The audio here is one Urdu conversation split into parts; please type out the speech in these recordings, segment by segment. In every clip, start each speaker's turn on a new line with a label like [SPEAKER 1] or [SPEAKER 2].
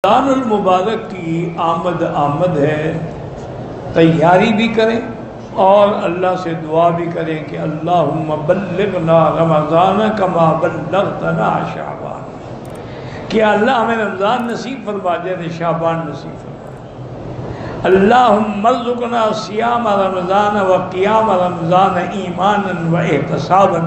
[SPEAKER 1] رمضان المبارک کی آمد ہے، تیاری بھی کریں اور اللہ سے دعا بھی کریں کہ اللہم بلغنا رمضان کما بلغتنا شعبان، کہ اللہ ہمیں رمضان نصیب فرما جیسے شعبان نصیب فرما۔ اللہم ارزقنا صیام رمضان و قیام رمضان ایمانا و احتسابا،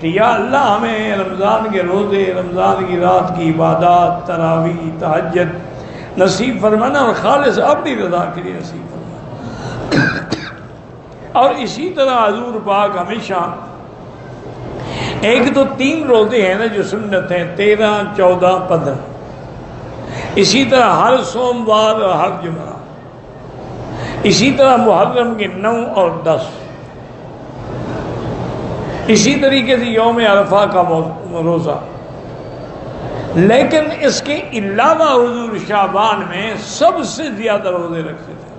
[SPEAKER 1] کہ یا اللہ ہمیں رمضان کے روزے، رمضان کی رات کی عبادات، تراویح، تہجد نصیب فرمانا اور خالص اپنی رضا کے لیے نصیب فرمانا۔ اور اسی طرح حضور پاک ہمیشہ ایک تو 3 روزے ہیں نا جو سنت ہیں، 13، 14، 15، اسی طرح ہر سوموار اور ہر جمعہ، اسی طرح محرم کے 9 اور 10، اسی طریقے سے یوم عرفہ کا روزہ۔ لیکن اس کے علاوہ حضور شعبان میں سب سے زیادہ روزے رکھتے تھے،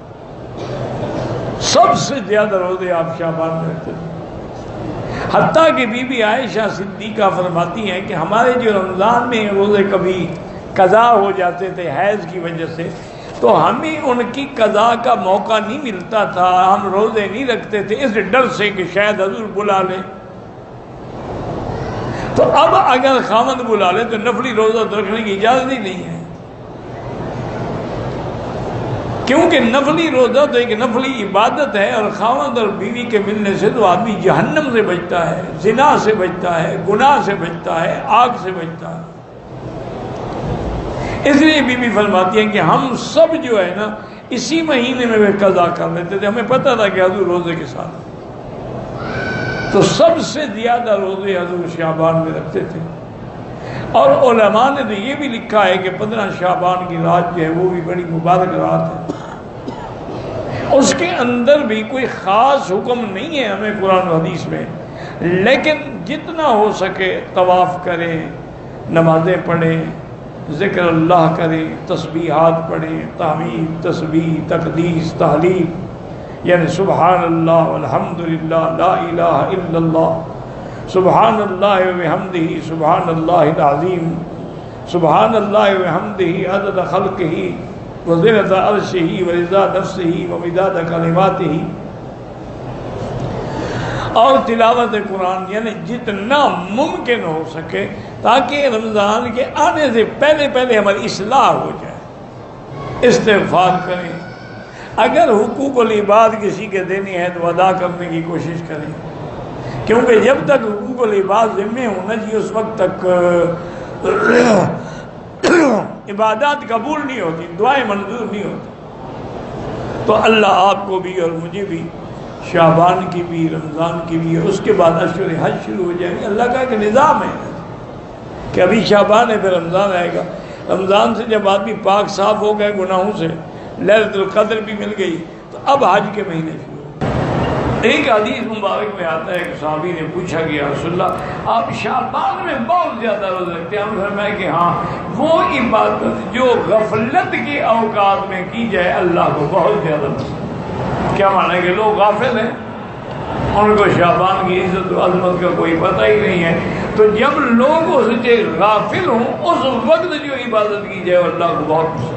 [SPEAKER 1] سب سے زیادہ روزے آپ شعبان میں رکھتے تھے، حتیٰ کہ بی بی عائشہ صدیقہ فرماتی ہیں کہ ہمارے جو رمضان میں روزے کبھی قضا ہو جاتے تھے حیض کی وجہ سے، تو ہمیں ان کی قضا کا موقع نہیں ملتا تھا، ہم روزے نہیں رکھتے تھے اس ڈر سے کہ شاید حضور بلا لے۔ تو اب اگر خاوند بلا لے تو نفلی روزہ رکھنے کی اجازت ہی نہیں ہے، کیونکہ نفلی روزہ تو ایک نفلی عبادت ہے، اور خاوند اور بیوی کے ملنے سے تو آدمی جہنم سے بچتا ہے، زنا سے بچتا ہے، گناہ سے بچتا ہے، آگ سے بچتا ہے۔ اس لیے بی بی فرماتی ہیں کہ ہم سب جو ہے نا اسی مہینے میں وہ قضا کر لیتے تھے، ہمیں پتہ تھا کہ حضور روزے کے ساتھ، تو سب سے زیادہ روزے حضور شعبان میں رکھتے تھے۔ اور علماء نے تو یہ بھی لکھا ہے کہ 15 شعبان کی رات جو ہے وہ بھی بڑی مبارک رات ہے، اس کے اندر بھی کوئی خاص حکم نہیں ہے ہمیں قرآن و حدیث میں، لیکن جتنا ہو سکے طواف کریں، نمازیں پڑھیں، ذکر اللہ کریں، تسبیحات پڑھیں، تحمید، تسبیح، تقدیس، تحلیل، یعنی سبحان اللہ والحمدللہ لا الہ الا اللہ، سبحان اللہ وبحمدہ سبحان اللہ العظیم، سبحان اللہ وبحمدہ عدد خلقہ وزنۃ عرشہ ورضا نفسہ ومداد کلماتہ، اور تلاوت قرآن، یعنی جتنا ممکن ہو سکے تاکہ رمضان کے آنے سے پہلے ہماری اصلاح ہو جائے۔ استغفار کریں، اگر حقوق العباد کسی کے دینے ہیں تو ادا کرنے کی کوشش کریں، کیونکہ جب تک حقوق العباد ذمے ہونا چاہیے اس وقت تک عبادات قبول نہیں ہوتی، دعائیں منظور نہیں ہوتی۔ تو اللہ آپ کو بھی اور مجھے بھی شعبان کی بھی، رمضان کی بھی، اور اس کے بعد اشہر حج شروع ہو جائیں گے۔ اللہ کا ایک نظام ہے کہ ابھی شعبان ہے پھر رمضان آئے گا، رمضان سے جب آدمی پاک صاف ہو گئے گناہوں سے، لیلۃ القدر بھی مل گئی، تو اب حج کے مہینے شروع۔ ایک حدیث مبارک میں آتا ہے کہ صحابی نے پوچھا کہ یا رسول اللہ آپ شعبان میں بہت زیادہ روزے رکھتے ہیں؟ ہم فرمایا کہ ہاں، وہ عبادت جو غفلت کے اوقات میں کی جائے اللہ کو بہت زیادہ پسند۔ کیا معنی ہے کہ لوگ غافل ہیں، ان کو شعبان کی عزت و عظمت کا کوئی پتہ ہی نہیں ہے، تو جب لوگ اس سے غافل ہوں اس وقت جو عبادت کی جائے اللہ کو بہت پسند۔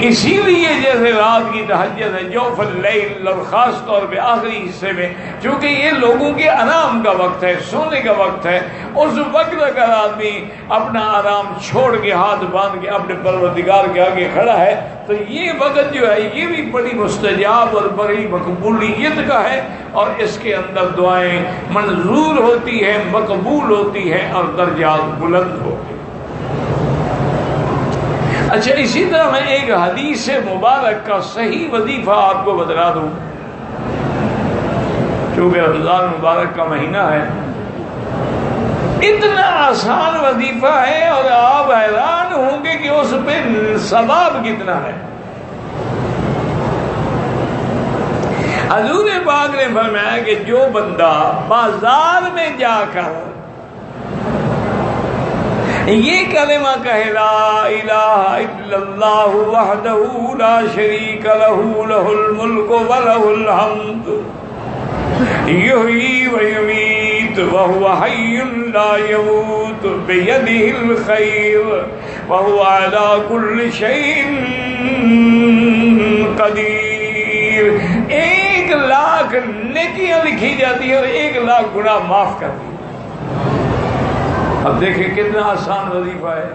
[SPEAKER 1] اسی لیے جیسے رات کی تہجد ہے، جوف اللیل، اور خاص طور پہ آخری حصے میں، چونکہ یہ لوگوں کے آرام کا وقت ہے، سونے کا وقت ہے، اس وقت اگر آدمی اپنا آرام چھوڑ کے ہاتھ باندھ کے اپنے پروردگار کے آگے کھڑا ہے تو یہ وقت جو ہے یہ بھی بڑی مستجاب اور بڑی مقبولیت کا ہے، اور اس کے اندر دعائیں منظور ہوتی ہیں، مقبول ہوتی ہیں، اور درجات بلند ہوتے ہیں۔ اچھا، اسی طرح میں ایک حدیث مبارک کا صحیح وظیفہ آپ کو بتلا دوں، چونکہ رمضان مبارک کا مہینہ ہے، اتنا آسان وظیفہ ہے اور آپ حیران ہوں گے کہ اس پہ ثواب کتنا ہے۔ حضور پاک نے فرمایا کہ جو بندہ بازار میں جا کر یہ کلمہ کہے لا الہ الا اللہ وحدہ لا شریک لہ لہ الملک ولہ الحمد یحیی ویمیت وہو حی لا یموت بیدہ الخیر وَهُوَ عَلَى كُلِّ شَيْءٍ قدیر. 1,00,000 نیکیاں لکھی جاتی ہیں اور 1,00,000 گناہ معاف کر دی. اب دیکھیں کتنا آسان وظیفہ ہے.